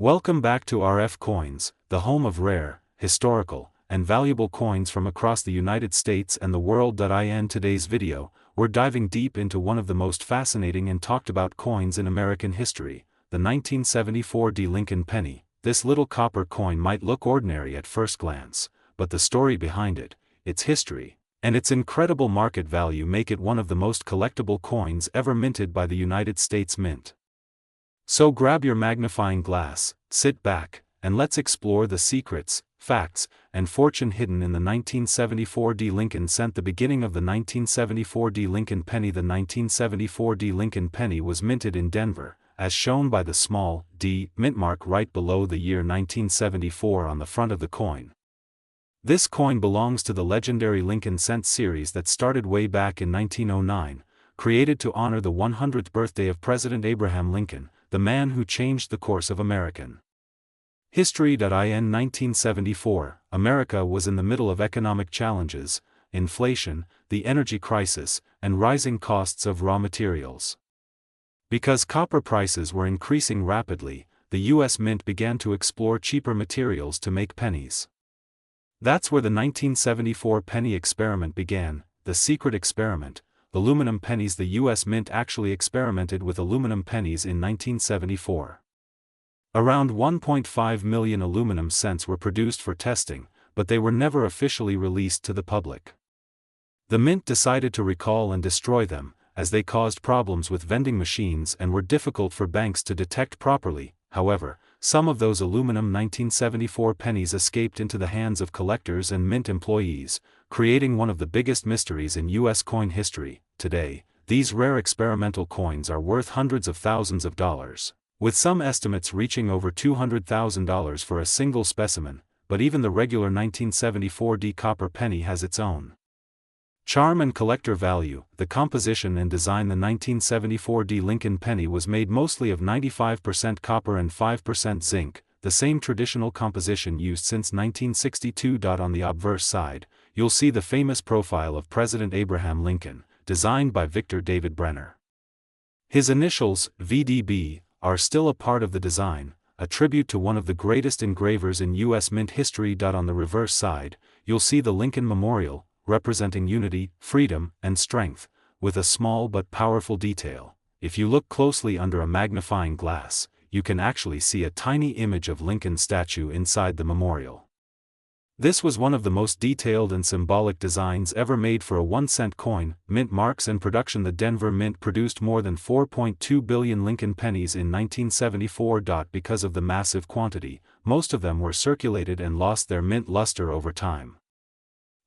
Welcome back to RF Coins, the home of rare, historical, and valuable coins from across the United States and the world. In today's video, we're diving deep into one of the most fascinating and talked about coins in American history, the 1974 Lincoln penny. This little copper coin might look ordinary at first glance, but the story behind it, its history, and its incredible market value make it one of the most collectible coins ever minted by the United States Mint. So grab your magnifying glass, sit back, and let's explore the secrets, facts, and fortune hidden in the 1974 Lincoln cent. The beginning of the 1974 Lincoln penny. The 1974 Lincoln penny was minted in Denver, as shown by the small D mint mark right below the year 1974 on the front of the coin. This coin belongs to the legendary Lincoln cent series that started way back in 1909, created to honor the 100th birthday of President Abraham Lincoln, the man who changed the course of American history. In 1974, America was in the middle of economic challenges, inflation, the energy crisis, and rising costs of raw materials. Because copper prices were increasing rapidly, the U.S. Mint began to explore cheaper materials to make pennies. That's where the 1974 penny experiment began, the secret experiment. Aluminum pennies. The U.S. Mint actually experimented with aluminum pennies in 1974. Around 1.5 million aluminum cents were produced for testing, but they were never officially released to the public. The Mint decided to recall and destroy them, as they caused problems with vending machines and were difficult for banks to detect properly. However, some of those aluminum 1974 pennies escaped into the hands of collectors and Mint employees, creating one of the biggest mysteries in U.S. coin history. Today, these rare experimental coins are worth hundreds of thousands of dollars, with some estimates reaching over $200,000 for a single specimen, but even the regular 1974 copper penny has its own charm and collector value. The composition and design. The 1974 Lincoln penny was made mostly of 95% copper and 5% zinc, the same traditional composition used since 1962. On the obverse side, you'll see the famous profile of President Abraham Lincoln, designed by Victor David Brenner. His initials, VDB, are still a part of the design, a tribute to one of the greatest engravers in U.S. Mint history. On the reverse side, you'll see the Lincoln Memorial, representing unity, freedom, and strength, with a small but powerful detail. If you look closely under a magnifying glass, you can actually see a tiny image of Lincoln's statue inside the memorial. This was one of the most detailed and symbolic designs ever made for a 1-cent coin. Mint marks and production. The Denver Mint produced more than 4.2 billion Lincoln pennies in 1974. Because of the massive quantity, most of them were circulated and lost their mint luster over time.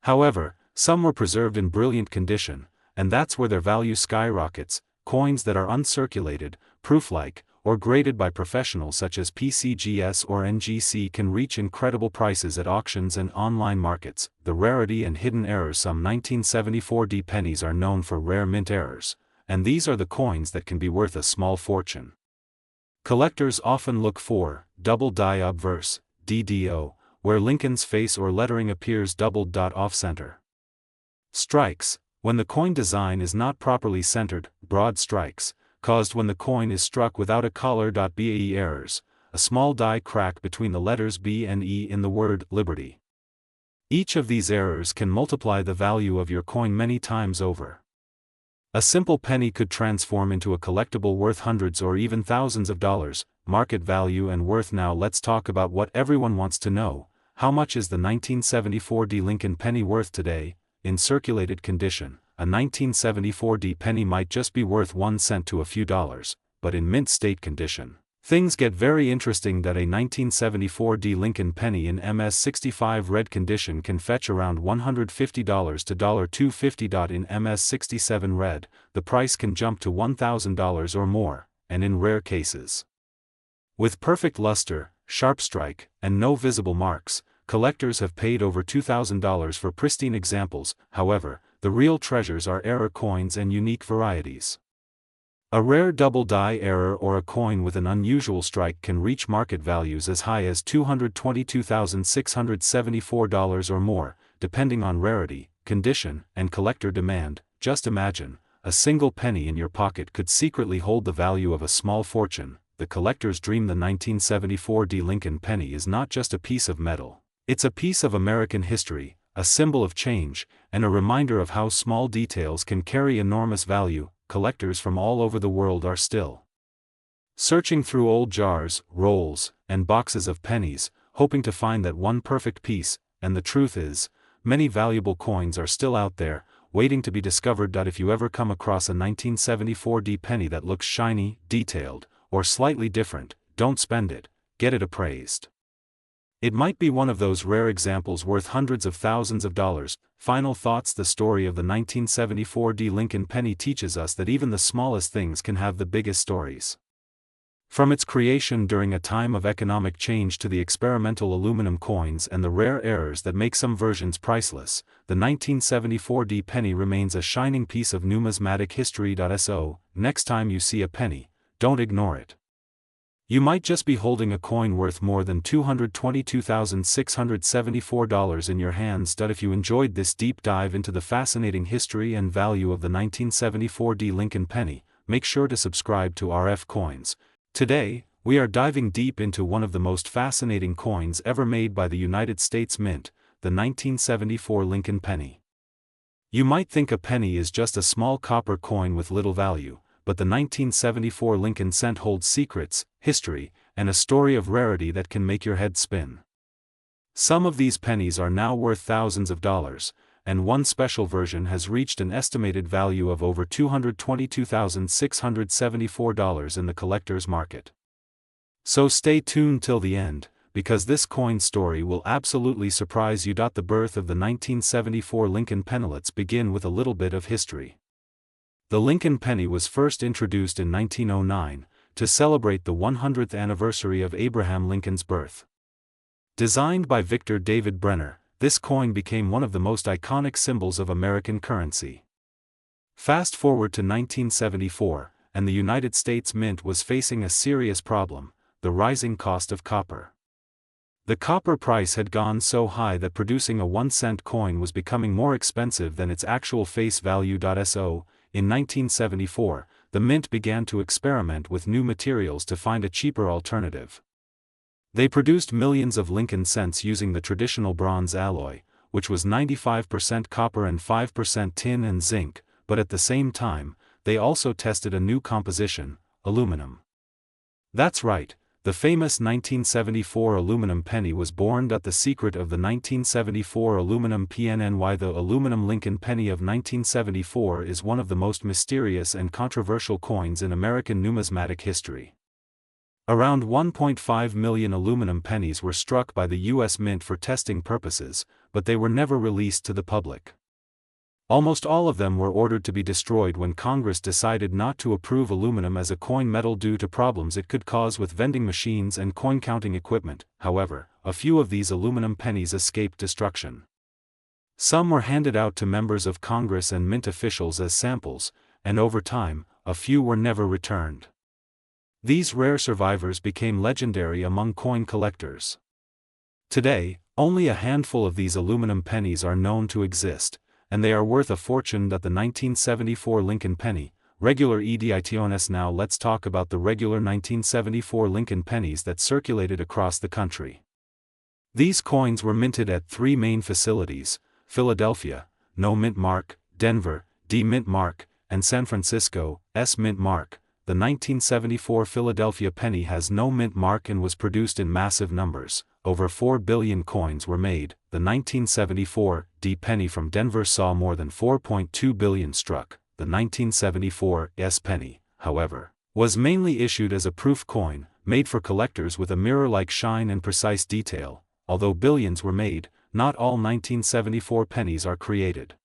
However, some were preserved in brilliant condition, and that's where their value skyrockets. Coins that are uncirculated, proof-like, or graded by professionals such as PCGS or NGC can reach incredible prices at auctions and online markets. The rarity and hidden errors. Some 1974 pennies are known for rare mint errors, and these are the coins that can be worth a small fortune. Collectors often look for double die obverse, DDO, where Lincoln's face or lettering appears doubled. Off-center strikes, when the coin design is not properly centered. Broad strikes, caused when the coin is struck without a collar. BAE errors, a small die crack between the letters B and E in the word liberty. Each of these errors can multiply the value of your coin many times over. A simple penny could transform into a collectible worth hundreds or even thousands of dollars. Market value and worth. Now let's talk about what everyone wants to know. How much is the 1974 Lincoln penny worth today? In circulated condition, a 1974 penny might just be worth 1 cent to a few dollars, but in mint state condition, things get very interesting. A 1974 Lincoln penny in MS65 red condition can fetch around $150 to $250. In MS67 red, the price can jump to $1,000 or more, and in rare cases, with perfect luster, sharp strike, and no visible marks, collectors have paid over $2,000 for pristine examples. However, the real treasures are error coins and unique varieties. A rare double die error or a coin with an unusual strike can reach market values as high as $222,674 or more, depending on rarity, condition, and collector demand. Just imagine, a single penny in your pocket could secretly hold the value of a small fortune. the collector's dream. The 1974 D Lincoln penny is not just a piece of metal. It's a piece of American history, a symbol of change, and a reminder of how small details can carry enormous value. Collectors from all over the world are still searching through old jars, rolls, and boxes of pennies, hoping to find that one perfect piece, and the truth is, many valuable coins are still out there, waiting to be discovered. If you ever come across a 1974 D penny that looks shiny, detailed, or slightly different, don't spend it, get it appraised. It might be one of those rare examples worth hundreds of thousands of dollars. Final thoughts. The story of the 1974 D Lincoln penny teaches us that even the smallest things can have the biggest stories. From its creation during a time of economic change to the experimental aluminum coins and the rare errors that make some versions priceless, the 1974 D penny remains a shining piece of numismatic history. So, next time you see a penny, don't ignore it. You might just be holding a coin worth more than $222,674 in your hands. If you enjoyed this deep dive into the fascinating history and value of the 1974 D Lincoln penny, make sure to subscribe to RF Coins. Today, we are diving deep into one of the most fascinating coins ever made by the United States Mint, the 1974 Lincoln penny. You might think a penny is just a small copper coin with little value, but the 1974 Lincoln cent holds secrets, history, and a story of rarity that can make your head spin. Some of these pennies are now worth thousands of dollars, and one special version has reached an estimated value of over $222,674 in the collector's market. So stay tuned till the end, because this coin story will absolutely surprise you. The birth of the 1974 Lincoln penny. Let's begin with a little bit of history. The Lincoln penny was first introduced in 1909, to celebrate the 100th anniversary of Abraham Lincoln's birth. Designed by Victor David Brenner, this coin became one of the most iconic symbols of American currency. Fast forward to 1974, and the United States Mint was facing a serious problem: the rising cost of copper. The copper price had gone so high that producing a 1-cent coin was becoming more expensive than its actual face value. So, in 1974, the Mint began to experiment with new materials to find a cheaper alternative. They produced millions of Lincoln cents using the traditional bronze alloy, which was 95% copper and 5% tin and zinc, but at the same time, they also tested a new composition, aluminum. That's right, the famous 1974 aluminum penny was born. The secret of the 1974 aluminum PNNY. The aluminum Lincoln penny of 1974 is one of the most mysterious and controversial coins in American numismatic history. Around 1.5 million aluminum pennies were struck by the U.S. Mint for testing purposes, but they were never released to the public. Almost all of them were ordered to be destroyed when Congress decided not to approve aluminum as a coin metal due to problems it could cause with vending machines and coin counting equipment. However, a few of these aluminum pennies escaped destruction. Some were handed out to members of Congress and Mint officials as samples, and over time, a few were never returned. These rare survivors became legendary among coin collectors. Today, only a handful of these aluminum pennies are known to exist, and they are worth a fortune. The 1974 Lincoln penny, regular editions. Now let's talk about the regular 1974 Lincoln pennies that circulated across the country. These coins were minted at 3 main facilities: Philadelphia, No Mint Mark; Denver, D Mint Mark; and San Francisco, S Mint Mark. The 1974 Philadelphia penny has no mint mark and was produced in massive numbers. Over 4 billion coins were made. The 1974 D penny from Denver saw more than 4.2 billion struck. The 1974 S penny, however, was mainly issued as a proof coin, made for collectors with a mirror-like shine and precise detail. Although billions were made, not all 1974 pennies are created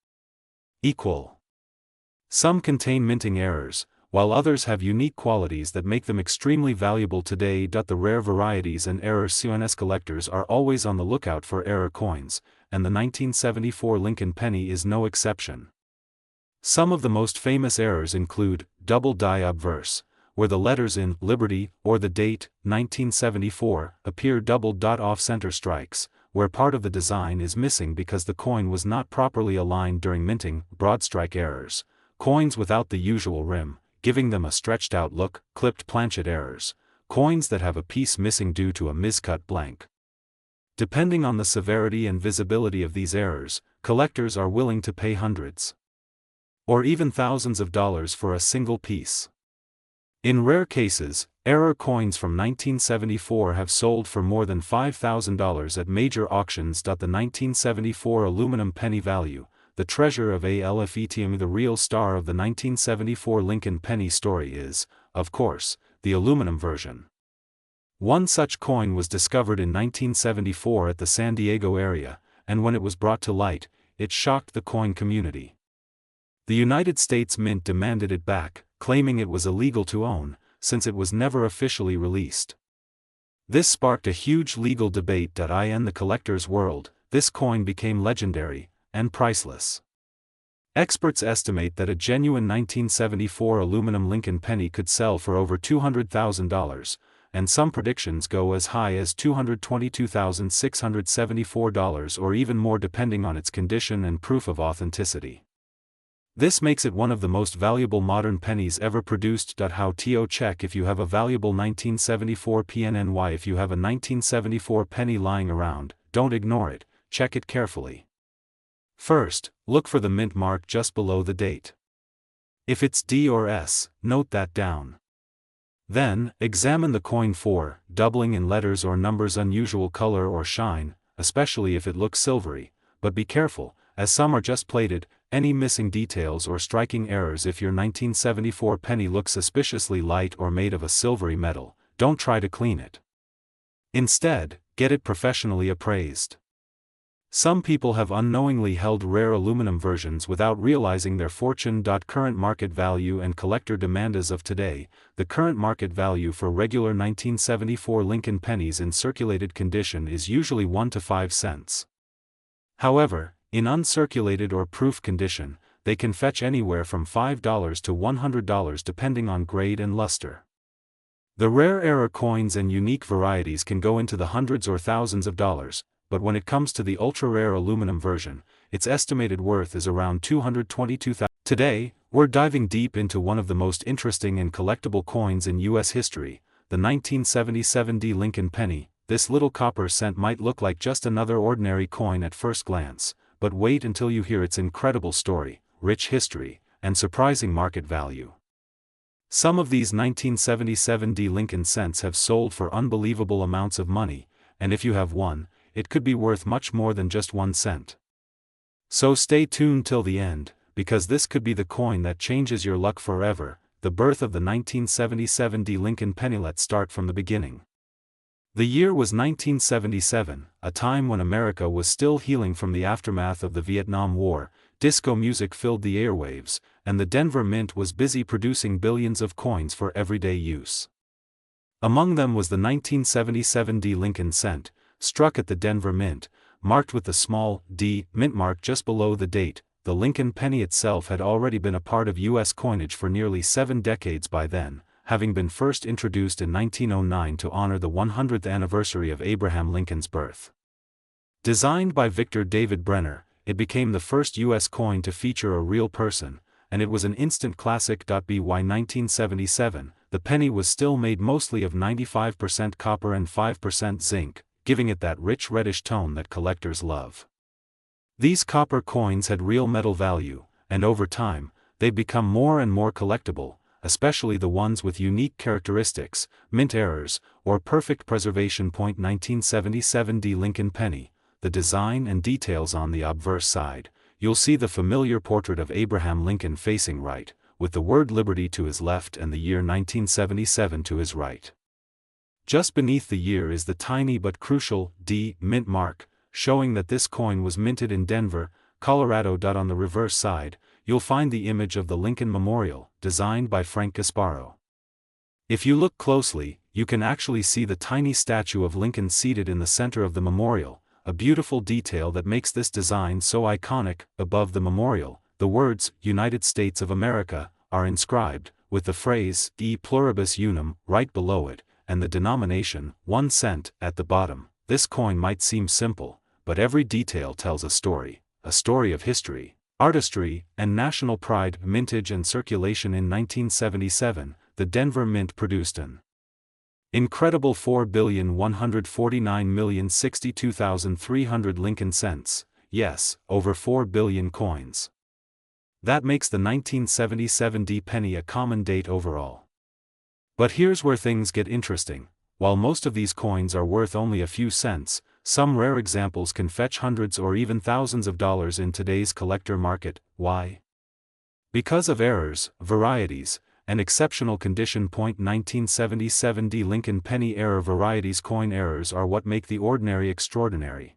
equal. Some contain minting errors, while others have unique qualities that make them extremely valuable today. The rare varieties and errors. Collectors are always on the lookout for error coins, and the 1974 Lincoln penny is no exception. Some of the most famous errors include double die obverse, where the letters in Liberty or the date 1974 appear double. Off-center strikes, where part of the design is missing because the coin was not properly aligned during minting. Broad strike errors, coins without the usual rim, giving them a stretched out look. Clipped planchet errors, coins that have a piece missing due to a miscut blank. Depending on the severity and visibility of these errors, collectors are willing to pay hundreds or even thousands of dollars for a single piece. In rare cases, error coins from 1974 have sold for more than $5,000 at major auctions. The 1974 aluminum penny value, the treasure of ALFETM. The real star of the 1974 Lincoln penny story is, of course, the aluminum version. One such coin was discovered in 1974 at the San Diego area, and when it was brought to light, it shocked the coin community. The United States Mint demanded it back, claiming it was illegal to own, since it was never officially released. This sparked a huge legal debate. In the collector's world, this coin became legendary and priceless. Experts estimate that a genuine 1974 aluminum Lincoln penny could sell for over $200,000, and some predictions go as high as $222,674 or even more depending on its condition and proof of authenticity. This makes it one of the most valuable modern pennies ever produced. How to check if you have a valuable 1974 PNNY. If you have a 1974 penny lying around, don't ignore it, check it carefully. First, look for the mint mark just below the date. If it's D or S, note that down. Then, examine the coin for doubling in letters or numbers, unusual color or shine, especially if it looks silvery, but be careful, as some are just plated, any missing details or striking errors. If your 1974 penny looks suspiciously light or made of a silvery metal, don't try to clean it. Instead, get it professionally appraised. Some people have unknowingly held rare aluminum versions without realizing their fortune. Current market value and collector demand. As of today, the current market value for regular 1974 Lincoln pennies in circulated condition is usually 1 to 5 cents. However, in uncirculated or proof condition, they can fetch anywhere from $5 to $100 depending on grade and luster. The rare error coins and unique varieties can go into the hundreds or thousands of dollars, but when it comes to the ultra-rare aluminum version, its estimated worth is around $222,000. Today, we're diving deep into one of the most interesting and collectible coins in U.S. history, the 1977 D Lincoln penny. This little copper cent might look like just another ordinary coin at first glance, but wait until you hear its incredible story, rich history, and surprising market value. Some of these 1977 D Lincoln cents have sold for unbelievable amounts of money, and if you have one, it could be worth much more than just 1 cent. So stay tuned till the end, because this could be the coin that changes your luck forever. The birth of the 1977 D Lincoln penny. Let's start from the beginning. The year was 1977, a time when America was still healing from the aftermath of the Vietnam War. Disco music filled the airwaves, and the Denver Mint was busy producing billions of coins for everyday use. Among them was the 1977 D Lincoln cent, struck at the Denver Mint, marked with the small D mint mark just below the date. The Lincoln penny itself had already been a part of U.S. coinage for nearly 7 decades by then, having been first introduced in 1909 to honor the 100th anniversary of Abraham Lincoln's birth. Designed by Victor David Brenner, it became the first U.S. coin to feature a real person, and it was an instant classic. By 1977, the penny was still made mostly of 95% copper and 5% zinc, giving it that rich reddish tone that collectors love. These copper coins had real metal value, and over time, they've become more and more collectible, especially the ones with unique characteristics, mint errors, or perfect preservation. 1977 D Lincoln penny. The design and details. On the obverse side, you'll see the familiar portrait of Abraham Lincoln facing right, with the word liberty to his left and the year 1977 to his right. Just beneath the year is the tiny but crucial D mint mark, showing that this coin was minted in Denver, Colorado. On the reverse side, you'll find the image of the Lincoln Memorial, designed by Frank Gasparo. If you look closely, you can actually see the tiny statue of Lincoln seated in the center of the memorial, a beautiful detail that makes this design so iconic. Above the memorial, the words, United States of America, are inscribed, with the phrase, E pluribus unum, right below it, and the denomination, 1 cent, at the bottom. This coin might seem simple, but every detail tells a story of history, artistry, and national pride. Mintage and circulation. In 1977, the Denver Mint produced an Incredible 4,149,062,300 Lincoln cents, yes, over 4 billion coins. That makes the 1977 D penny a common date overall. But here's where things get interesting. While most of these coins are worth only a few cents, some rare examples can fetch hundreds or even thousands of dollars in today's collector market. Why? Because of errors, varieties, and exceptional condition. 1977 D Lincoln penny error. Varieties. Coin errors are what make the ordinary extraordinary.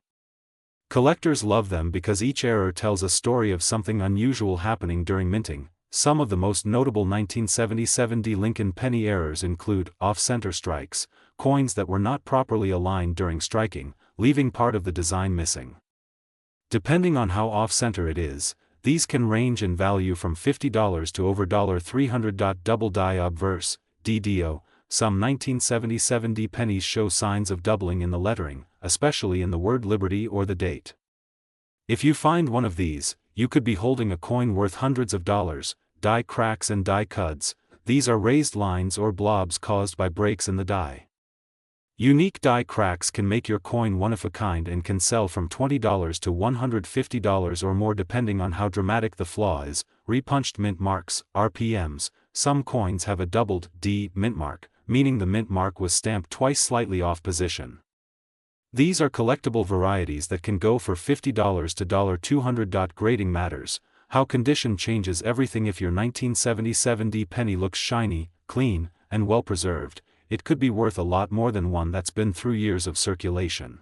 Collectors love them because each error tells a story of something unusual happening during minting. Some of the most notable 1977 D Lincoln penny errors include off-center strikes, coins that were not properly aligned during striking, leaving part of the design missing. Depending on how off-center it is, these can range in value from $50 to over $300. Double die obverse, DDO. Some 1977 D pennies show signs of doubling in the lettering, especially in the word liberty or the date. If you find one of these, you could be holding a coin worth hundreds of dollars. Die cracks and die cuds. These are raised lines or blobs caused by breaks in the die. Unique die cracks can make your coin one of a kind and can sell from $20 to $150 or more depending on how dramatic the flaw is. Repunched mint marks, RPMs. Some coins have a doubled D mint mark, meaning the mint mark was stamped twice slightly off position. These are collectible varieties that can go for $50 to $200. Grading matters. How condition changes everything. If your 1977 D penny looks shiny, clean, and well preserved, it could be worth a lot more than one that's been through years of circulation.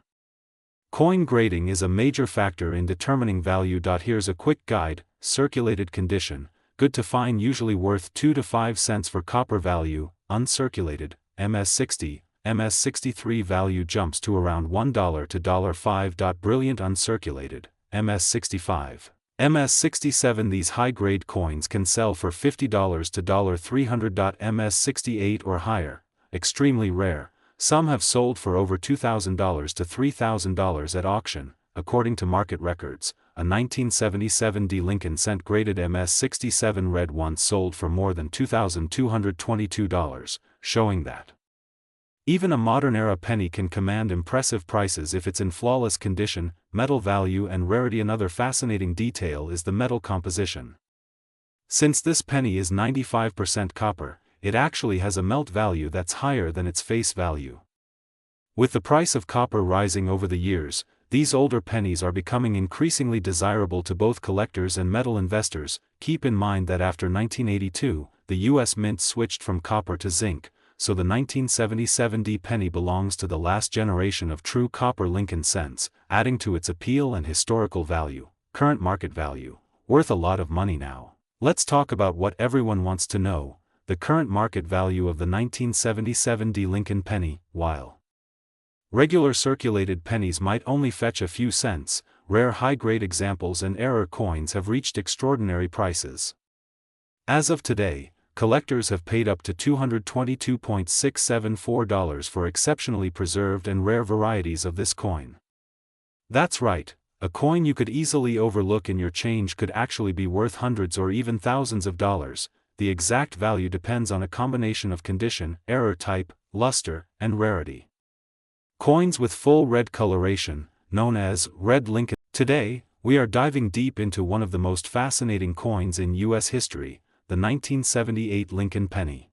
Coin grading is a major factor in determining value. Here's a quick guide. Circulated condition, good to fine, usually worth 2 to 5 cents for copper. Value, uncirculated, MS60, MS63 value jumps to around $1 to $5. Brilliant uncirculated, MS65. MS67. These high-grade coins can sell for $50 to $300. MS68 or higher, extremely rare. Some have sold for over $2,000 to $3,000 at auction, according to market records. A 1977 D Lincoln cent graded MS67 red once sold for more than $2,222, showing that even a modern-era penny can command impressive prices if it's in flawless condition. Metal value and rarity. Another fascinating detail is the metal composition. Since this penny is 95% copper, it actually has a melt value that's higher than its face value. With the price of copper rising over the years, these older pennies are becoming increasingly desirable to both collectors and metal investors. Keep in mind that after 1982, the U.S. Mint switched from copper to zinc, so the 1977 D penny belongs to the last generation of true copper Lincoln cents, adding to its appeal and historical value. Current market value, worth a lot of money now. Let's talk about what everyone wants to know, the current market value of the 1977 D Lincoln penny. While regular circulated pennies might only fetch a few cents, rare high-grade examples and error coins have reached extraordinary prices. As of today, collectors have paid up to $222.674 for exceptionally preserved and rare varieties of this coin. That's right, a coin you could easily overlook in your change could actually be worth hundreds or even thousands of dollars. The exact value depends on a combination of condition, error type, luster, and rarity. Coins with full red coloration, known as red Lincoln. Today, we are diving deep into one of the most fascinating coins in U.S. history, the 1978 Lincoln penny.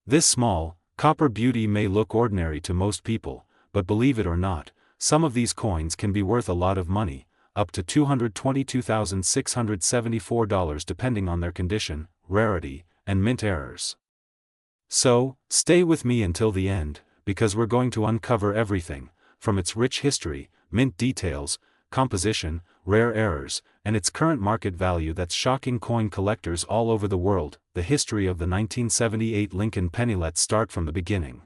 This small, copper beauty may look ordinary to most people, but believe it or not, some of these coins can be worth a lot of money, up to $222,674 depending on their condition, rarity, and mint errors. So, stay with me until the end, because we're going to uncover everything, from its rich history, mint details, composition, rare errors, and its current market value that's shocking coin collectors all over the world. The history of the 1978 Lincoln penny. Let's start from the beginning.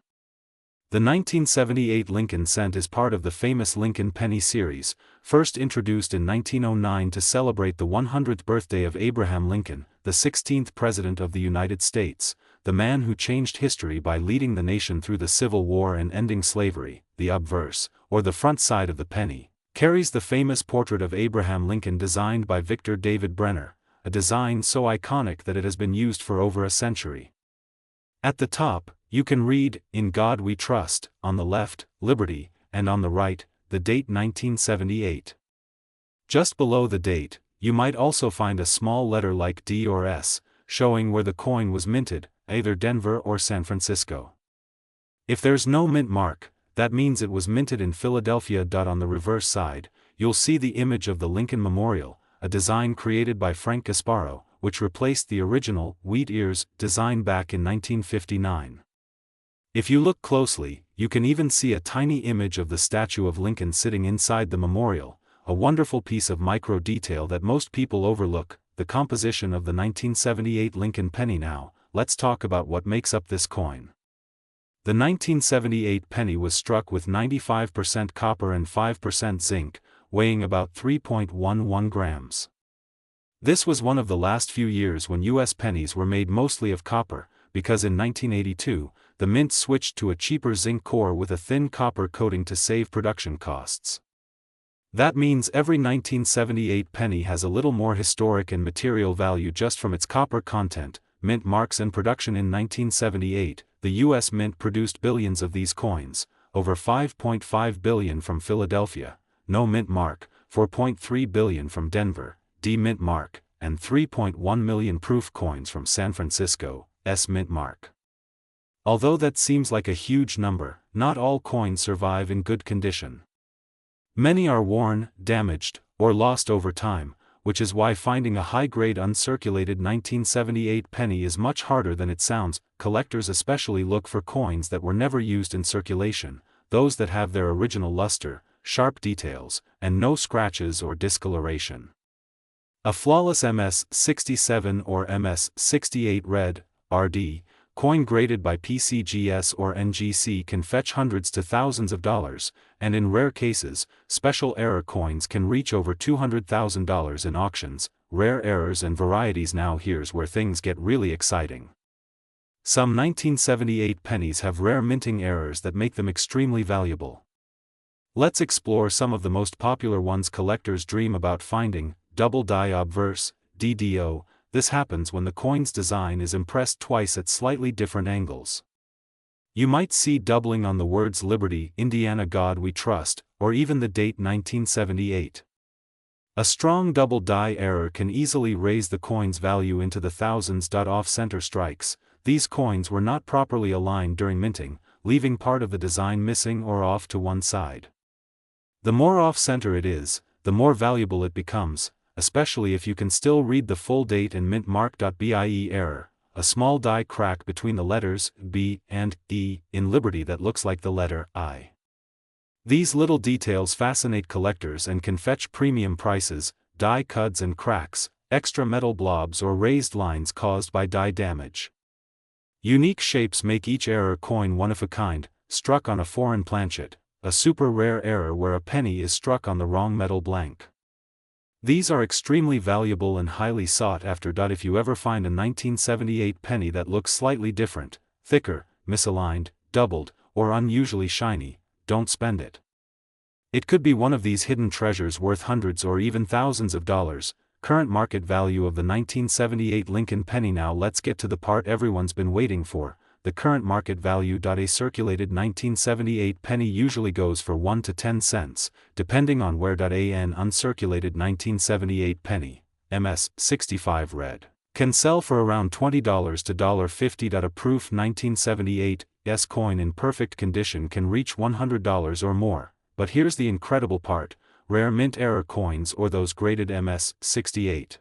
The 1978 Lincoln cent is part of the famous Lincoln penny series, first introduced in 1909 to celebrate the 100th birthday of Abraham Lincoln, the 16th President of the United States, the man who changed history by leading the nation through the Civil War and ending slavery. The obverse, or the front side of the penny, carries the famous portrait of Abraham Lincoln designed by Victor David Brenner, a design so iconic that it has been used for over a century. At the top, You can read, "In God We Trust," on the left, "Liberty," and on the right, the date 1978. Just below the date, you might also find a small letter like D or S, showing where the coin was minted, either Denver or San Francisco. If there's no mint mark, that means it was minted in Philadelphia. On the reverse side, you'll see the image of the Lincoln Memorial, a design created by Frank Gasparo, which replaced the original wheat ears design back in 1959. If you look closely, you can even see a tiny image of the statue of Lincoln sitting inside the memorial, a wonderful piece of micro detail that most people overlook. The composition of the 1978 Lincoln penny. Now, let's talk about what makes up this coin. The 1978 penny was struck with 95% copper and 5% zinc, weighing about 3.11 grams. This was one of the last few years when U.S. pennies were made mostly of copper, because in 1982, the mint switched to a cheaper zinc core with a thin copper coating to save production costs. That means every 1978 penny has a little more historic and material value just from its copper content. Mint marks and production. In 1978, the U.S. Mint produced billions of these coins, over 5.5 billion from Philadelphia, no mint mark, 4.3 billion from Denver, D mint mark, and 3.1 million proof coins from San Francisco, S mint mark. Although that seems like a huge number, not all coins survive in good condition. Many are worn, damaged, or lost over time, which is why finding a high-grade uncirculated 1978 penny is much harder than it sounds. Collectors especially look for coins that were never used in circulation, those that have their original luster, sharp details, and no scratches or discoloration. A flawless MS-67 or MS-68 red, RD, coin graded by PCGS or NGC can fetch hundreds to thousands of dollars, and in rare cases, special error coins can reach over $200,000 in auctions. Rare errors and varieties. Now here's where things get really exciting. Some 1978 pennies have rare minting errors that make them extremely valuable. Let's explore some of the most popular ones collectors dream about finding. Double die obverse, DDO. This happens when the coin's design is impressed twice at slightly different angles. You might see doubling on the words Liberty, Indiana God We Trust, or even the date 1978. A strong double die error can easily raise the coin's value into the thousands. Off-center strikes. These coins were not properly aligned during minting, leaving part of the design missing or off to one side. The more off-center it is, the more valuable it becomes, especially if you can still read the full date and mint mark. BIE error, a small die crack between the letters B and E in Liberty that looks like the letter I. These little details fascinate collectors and can fetch premium prices. Die cuts and cracks, extra metal blobs or raised lines caused by die damage. Unique shapes make each error coin one of a kind, struck on a foreign planchet, a super rare error where a penny is struck on the wrong metal blank. These are extremely valuable and highly sought after. If you ever find a 1978 penny that looks slightly different, thicker, misaligned, doubled, or unusually shiny, don't spend it. It could be one of these hidden treasures worth hundreds or even thousands of dollars. Current market value of the 1978 Lincoln penny. Now let's get to the part everyone's been waiting for, the current market value. A circulated 1978 penny usually goes for 1 to 10 cents, depending on where. An uncirculated 1978 penny, MS-65 red, can sell for around $20 to $50. A proof 1978 S coin in perfect condition can reach $100 or more, but here's the incredible part: rare mint error coins or those graded MS-68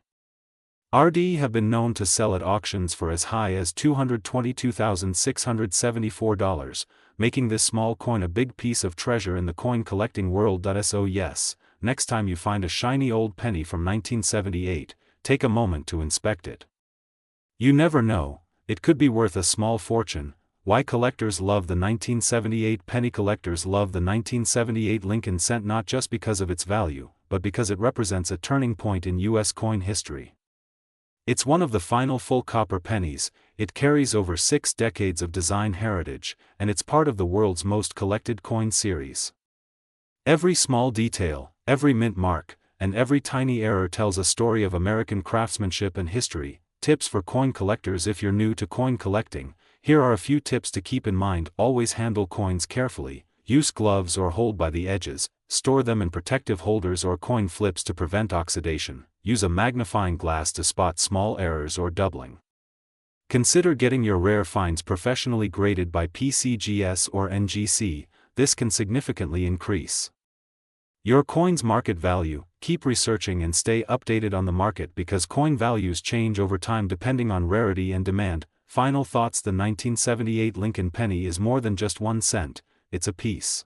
RD have been known to sell at auctions for as high as $222,674, making this small coin a big piece of treasure in the coin collecting world. So yes, next time you find a shiny old penny from 1978, take a moment to inspect it. You never know, it could be worth a small fortune. Why collectors love the 1978 penny? Collectors love the 1978 Lincoln cent not just because of its value, but because it represents a turning point in U.S. coin history. It's one of the final full copper pennies, it carries over 6 decades of design heritage, and it's part of the world's most collected coin series. Every small detail, every mint mark, and every tiny error tells a story of American craftsmanship and history. Tips for coin collectors: if you're new to coin collecting, Here are a few tips to keep in mind. Always handle coins carefully, use gloves or hold by the edges, store them in protective holders or coin flips to prevent oxidation, use a magnifying glass to spot small errors or doubling. Consider getting your rare finds professionally graded by PCGS or NGC, this can significantly increase your coin's market value. Keep researching and stay updated on the market because coin values change over time depending on rarity and demand. Final thoughts: the 1978 Lincoln penny is more than just 1 cent, it's a piece.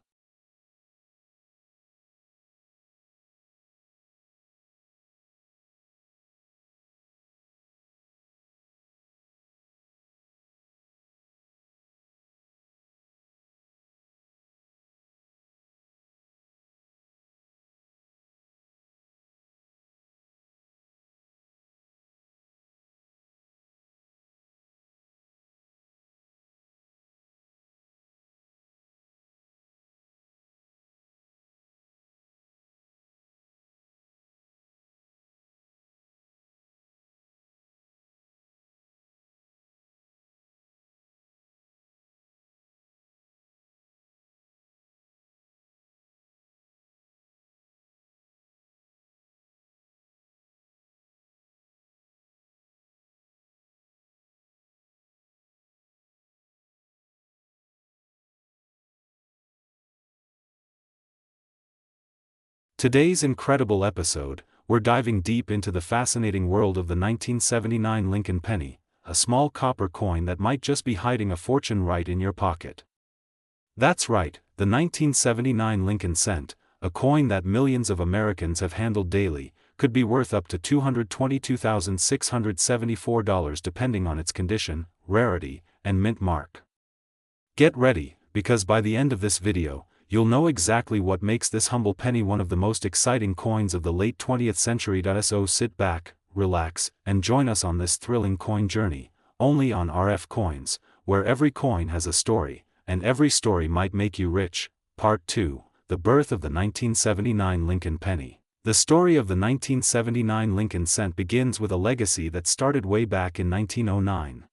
Today's incredible episode, we're diving deep into the fascinating world of the 1979 Lincoln penny, a small copper coin that might just be hiding a fortune right in your pocket. That's right, the 1979 Lincoln cent, a coin that millions of Americans have handled daily, could be worth up to $222,674 depending on its condition, rarity, and mint mark. Get ready, because by the end of this video, you'll know exactly what makes this humble penny one of the most exciting coins of the late 20th century. So sit back, relax, and join us on this thrilling coin journey, only on RF Coins, where every coin has a story, and every story might make you rich. Part 2, the birth of the 1979 Lincoln penny. The story of the 1979 Lincoln cent begins with a legacy that started way back in 1909.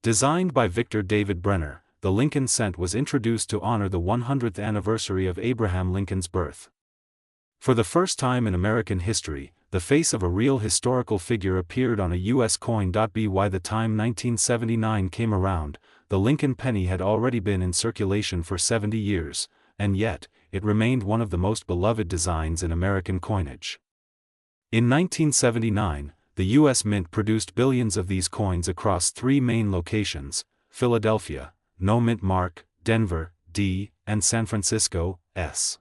Designed by Victor David Brenner, the Lincoln cent was introduced to honor the 100th anniversary of Abraham Lincoln's birth. For the first time in American history, the face of a real historical figure appeared on a U.S. coin. By the time 1979 came around, the Lincoln penny had already been in circulation for 70 years, and yet, it remained one of the most beloved designs in American coinage. In 1979, the U.S. Mint produced billions of these coins across 3 main locations: Philadelphia, no mint mark, Denver, D, and San Francisco, S.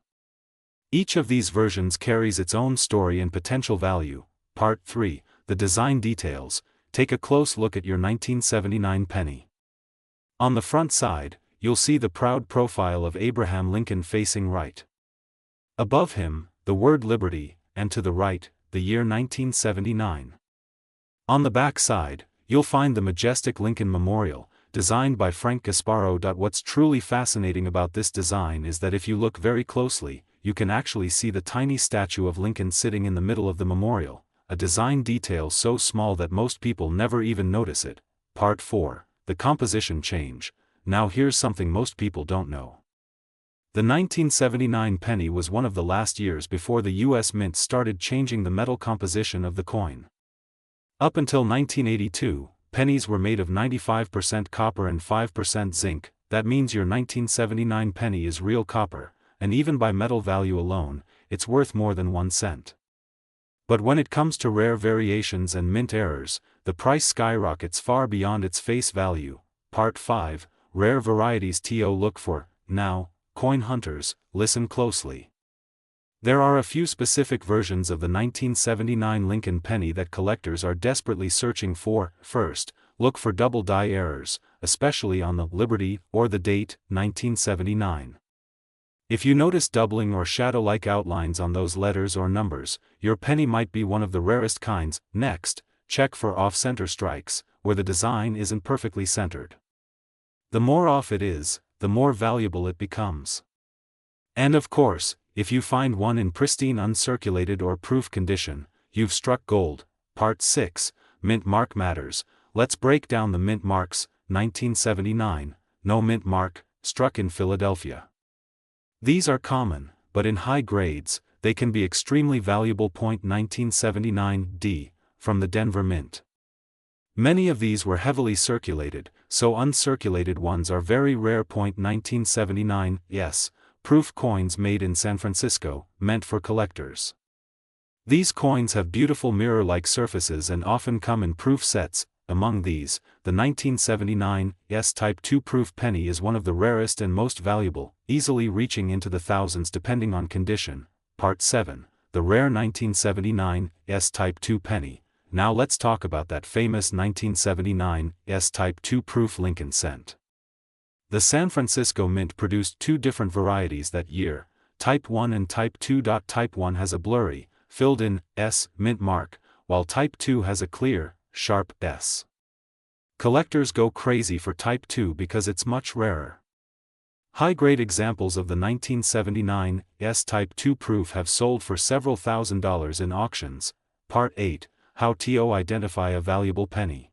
Each of these versions carries its own story and potential value. Part 3, the design details. Take a close look at your 1979 penny. On the front side, you'll see the proud profile of Abraham Lincoln facing right. Above him, the word Liberty, and to the right, the year 1979. On the back side, you'll find the majestic Lincoln Memorial, designed by Frank Gasparo. What's truly fascinating about this design is that if you look very closely, you can actually see the tiny statue of Lincoln sitting in the middle of the memorial, a design detail so small that most people never even notice it. Part 4, the composition change. Now here's something most people don't know. The 1979 penny was one of the last years before the U.S. Mint started changing the metal composition of the coin. Up until 1982, pennies were made of 95% copper and 5% zinc. That means your 1979 penny is real copper, and even by metal value alone, it's worth more than 1 cent. But when it comes to rare variations and mint errors, the price skyrockets far beyond its face value. Part 5, rare varieties to look for. Now, coin hunters, listen closely. There are a few specific versions of the 1979 Lincoln penny that collectors are desperately searching for. First, look for double die errors, especially on the Liberty or the date, 1979. If you notice doubling or shadow-like outlines on those letters or numbers, your penny might be one of the rarest kinds. Next, check for off-center strikes, where the design isn't perfectly centered. The more off it is, the more valuable it becomes. And of course, if you find one in pristine uncirculated or proof condition, you've struck gold. Part 6, Mint Mark Matters. Let's break down the mint marks. 1979, no mint mark, struck in Philadelphia. These are common, but in high grades, they can be extremely valuable. 1979 D, from the Denver Mint. Many of these were heavily circulated, so uncirculated ones are very rare. 1979 S, proof coins made in San Francisco, meant for collectors. These coins have beautiful mirror-like surfaces and often come in proof sets. Among these, the 1979 S Type 2 proof penny is one of the rarest and most valuable, easily reaching into the thousands depending on condition. Part 7, the rare 1979 S Type 2 penny. Now let's talk about that famous 1979 S Type 2 proof Lincoln cent. The San Francisco Mint produced two different varieties that year, Type 1 and Type 2. Type 1 has a blurry, filled-in S mint mark, while Type 2 has a clear, sharp S. Collectors go crazy for Type 2 because it's much rarer. High-grade examples of the 1979 S Type 2 proof have sold for several $1,000s in auctions. Part 8, how to identify a valuable penny.